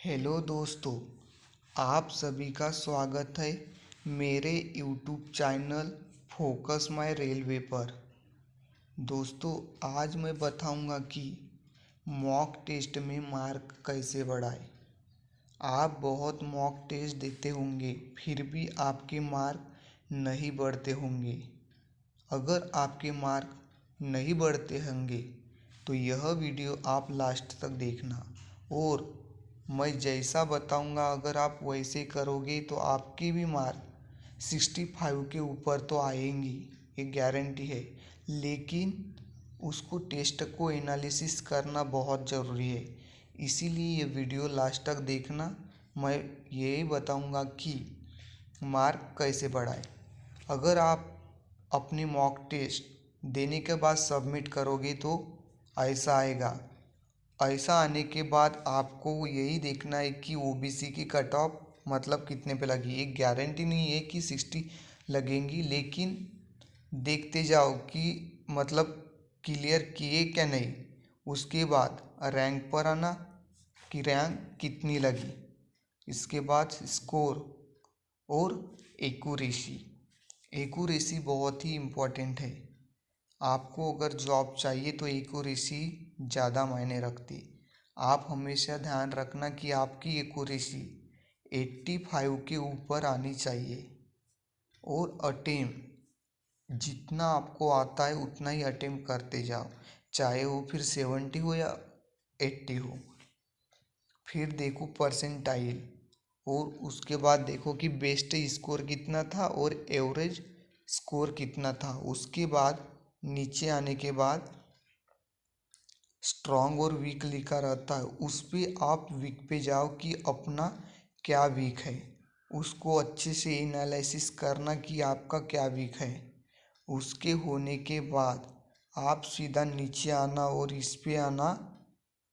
Hello दोस्तों, आप सभी का स्वागत है मेरे YouTube channel focus my railway पर। दोस्तों, आज मैं बताऊंगा कि मॉक टेस्ट में मार्क कैसे बढ़ाएं। आप बहुत मॉक टेस्ट देते होंगे, फिर भी आपके मार्क नहीं बढ़ते होंगे। अगर आपके मार्क नहीं बढ़ते होंगे तो यह वीडियो आप लास्ट तक देखना, और मैं जैसा बताऊंगा अगर आप वैसे करोगे तो आपके भी मार्क 65 के ऊपर तो आएंगी, ये गारंटी है। लेकिन उसको टेस्ट को एनालिसिस करना बहुत ज़रूरी है, इसीलिए ये वीडियो लास्ट तक देखना। मैं यही बताऊंगा कि मार्क कैसे बढ़ाए। अगर आप अपनी मॉक टेस्ट देने के बाद सबमिट करोगे तो ऐसा आएगा। ऐसा आने के बाद आपको यही देखना है कि ओबीसी की कट ऑफ मतलब कितने पे लगी। एक गारंटी नहीं है कि 60 लगेंगी, लेकिन देखते जाओ कि मतलब क्लियर किए क्या नहीं। उसके बाद रैंक पर आना कि रैंक कितनी लगी। इसके बाद स्कोर और एक्यूरेसी। एक्यूरेसी बहुत ही इम्पोर्टेंट है। आपको अगर जॉब चाहिए तो एक्यूरेसी ज़्यादा मायने रखती। आप हमेशा ध्यान रखना कि आपकी एक्यूरेसी 85 के ऊपर आनी चाहिए। और अटेम्प्ट जितना आपको आता है उतना ही अटेम्प्ट करते जाओ, चाहे वो फिर 70 हो या 80 हो। फिर देखो परसेंटाइल, और उसके बाद देखो कि बेस्ट स्कोर कितना था और एवरेज स्कोर कितना था। उसके बाद नीचे आने के बाद स्ट्रॉन्ग और वीक लिखा रहता है, उस पे आप वीक पे जाओ कि अपना क्या वीक है। उसको अच्छे से एनालिसिस करना कि आपका क्या वीक है। उसके होने के बाद आप सीधा नीचे आना और इस पे आना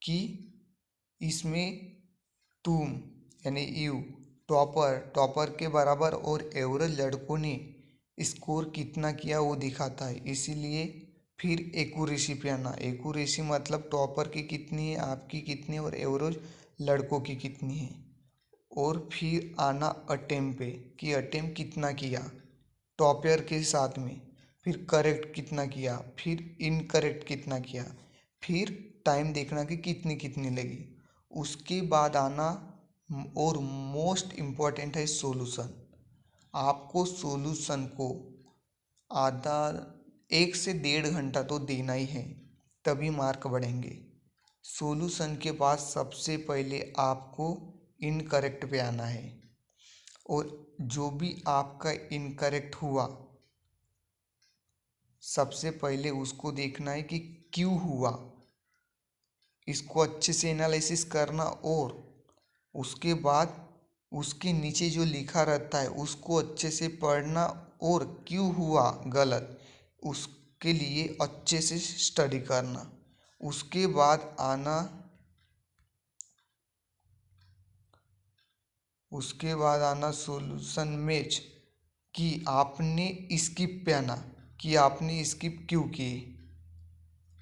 कि इसमें तुम यानी यू टॉपर टॉपर के बराबर और एवरेज लड़कों ने स्कोर कितना किया वो दिखाता है। इसीलिए फिर एक्यूरेसी पे आना। एक्यूरेसी मतलब टॉपर की कितनी है, आपकी कितनी है और एवरेज लड़कों की कितनी है। और फिर आना अटेम्प्ट पे कि अटेम्प्ट कितना किया टॉपर के साथ में, फिर करेक्ट कितना किया, फिर इनकरेक्ट कितना किया, फिर टाइम देखना कि कितनी कितनी लगी। उसके बाद आना और मोस्ट इम्पॉर्टेंट है सॉल्यूशन। आपको सॉल्यूशन को आधा 1 से 1.5 घंटा तो देना ही है, तभी मार्क बढ़ेंगे। सॉल्यूशन के बाद सबसे पहले आपको इनकरेक्ट पे आना है, और जो भी आपका इनकरेक्ट हुआ सबसे पहले उसको देखना है कि क्यों हुआ। इसको अच्छे से एनालिसिस करना, और उसके बाद उसके नीचे जो लिखा रहता है उसको अच्छे से पढ़ना, और क्यों हुआ गलत उसके लिए अच्छे से स्टडी करना। उसके बाद आना सॉल्यूशन मैच कि आपने स्किप पे आना कि आपने स्किप क्यों किए,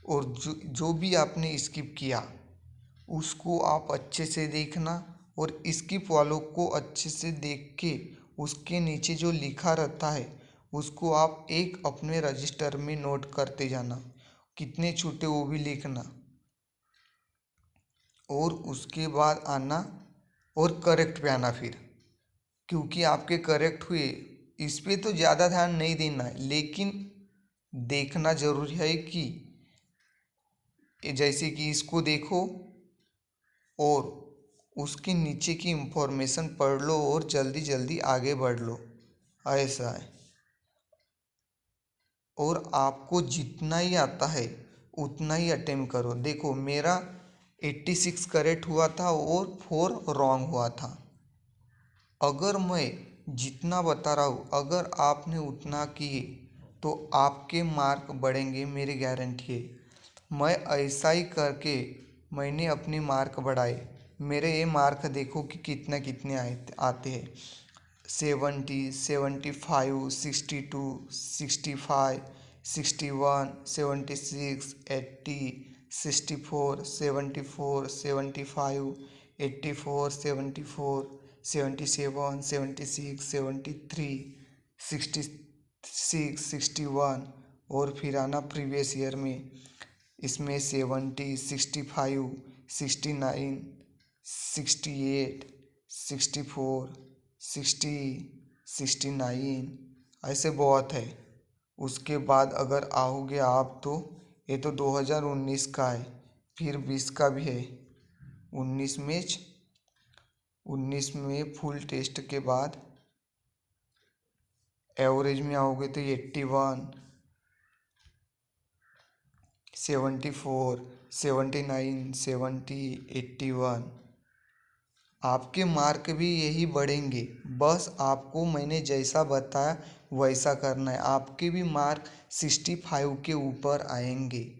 और जो भी आपने स्किप किया उसको आप अच्छे से देखना, और स्किप वालों को अच्छे से देख के उसके नीचे जो लिखा रहता है उसको आप एक अपने रजिस्टर में नोट करते जाना, कितने छूटे वो भी लिखना। और उसके बाद आना और करेक्ट पे आना फिर, क्योंकि आपके करेक्ट हुए इस पे तो ज़्यादा ध्यान नहीं देना है, लेकिन देखना ज़रूरी है कि जैसे कि इसको देखो और उसके नीचे की इन्फॉर्मेशन पढ़ लो और जल्दी जल्दी आगे बढ़ लो, ऐसा है। और आपको जितना ही आता है उतना ही अटेम्प्ट करो। देखो मेरा 86 करेक्ट हुआ था और 4 रॉन्ग हुआ था। अगर मैं जितना बता रहा हूँ अगर आपने उतना किए तो आपके मार्क बढ़ेंगे, मेरी गारंटी है। मैं ऐसा ही करके मैंने अपने मार्क बढ़ाए। मेरे ये मार्क देखो कि कितना कितने आते हैं। 70, 75, 62, 65, 61, 76, 80, 64, 74, 75, 84, 74, 77, 76, 73, 66, 61 और फिर आना प्रीवियस ईयर में। इसमें 70, 65, 69, 68, 64, 60, 69 ऐसे बहुत है। उसके बाद अगर आओगे आप तो ये तो 2019 का है, फिर 20 का भी है। 19 में फुल टेस्ट के बाद एवरेज में आओगे तो 81, 74, 79, 70, 81। आपके मार्क भी यही बढ़ेंगे, बस आपको मैंने जैसा बताया वैसा करना है। आपके भी मार्क 65 के ऊपर आएंगे,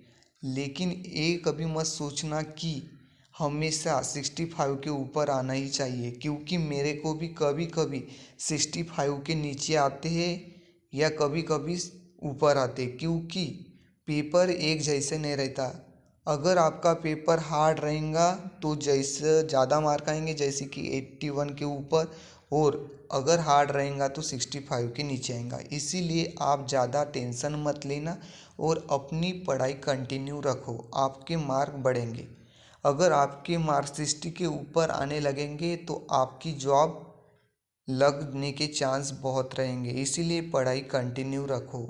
लेकिन ये कभी मत सोचना कि हमेशा 65 के ऊपर आना ही चाहिए, क्योंकि मेरे को भी कभी कभी 65 के नीचे आते हैं या कभी कभी ऊपर आते, क्योंकि पेपर एक जैसे नहीं रहता। अगर आपका पेपर हार्ड रहेगा तो जैसे ज़्यादा मार्क आएंगे, जैसे कि 81 के ऊपर, और अगर हार्ड रहेगा तो 65 के नीचे आएगा। इसीलिए आप ज़्यादा टेंशन मत लेना और अपनी पढ़ाई कंटिन्यू रखो, आपके मार्क बढ़ेंगे। अगर आपके मार्क्स 60 के ऊपर आने लगेंगे तो आपकी जॉब लगने के चांस बहुत रहेंगे, इसीलिए पढ़ाई कंटिन्यू रखो।